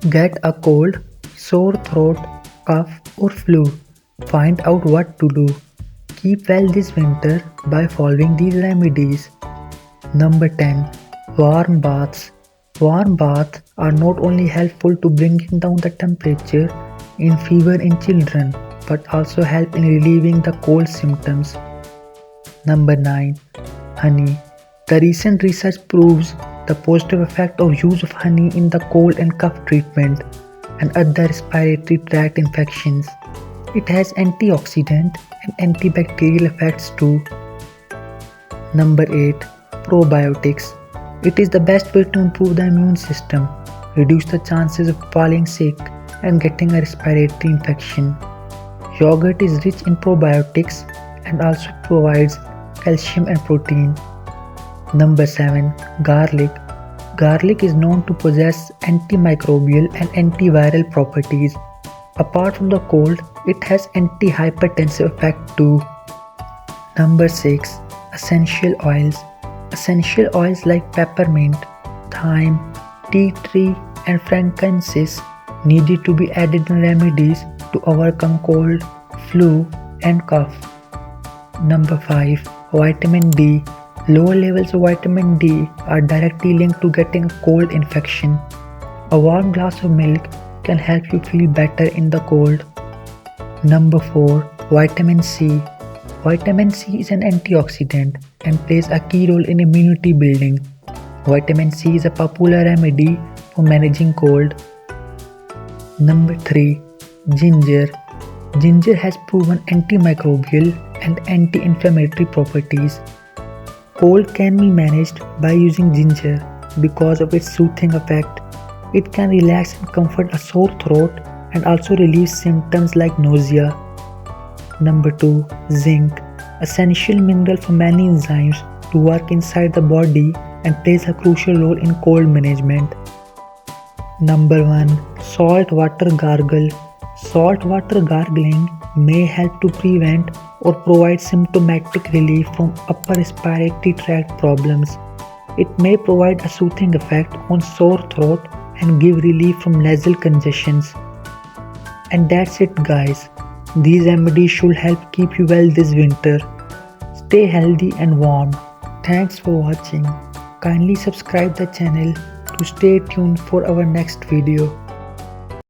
Get a cold, sore throat, cough or flu. Find out what to do. Keep well this winter by following these remedies. Number 10. Warm baths. Warm baths are not only helpful to bringing down the temperature in fever in children but also help in relieving the cold symptoms. Number 9. Honey. The recent research proves the positive effect of use of honey in the cold and cough treatment and other respiratory tract infections. It has antioxidant and antibacterial effects too. Number 8. Probiotics. It is the best way to improve the immune system, reduce the chances of falling sick and getting a respiratory infection. Yogurt is rich in probiotics and also provides calcium and protein. Number 7. Garlic. Garlic is known to possess antimicrobial and antiviral properties. Apart from the cold, it has anti-hypertensive effect too. Number 6. Essential oils. Essential oils like peppermint, thyme, tea tree and frankincense needed to be added in remedies to overcome cold, flu and cough. Number 5. Vitamin D. Low levels of vitamin D are directly linked to getting a cold infection. A warm glass of milk can help you feel better in the cold. Number 4. Vitamin C. Vitamin C is an antioxidant and plays a key role in immunity building. Vitamin C is a popular remedy for managing cold. Number 3. Ginger. Ginger has proven antimicrobial and anti-inflammatory properties. Cold can be managed by using ginger because of its soothing effect. It can relax and comfort a sore throat and also relieve symptoms like nausea. Number 2. Zinc. Essential mineral for many enzymes to work inside the body and plays a crucial role in cold management. Number 1. Salt water gargle. Salt water gargling may help to prevent or provide symptomatic relief from upper respiratory tract problems. It may provide a soothing effect on sore throat and give relief from nasal congestions. And that's it guys. These remedies should help keep you well this winter. Stay healthy and warm. Thanks for watching. Kindly subscribe the channel to stay tuned for our next video.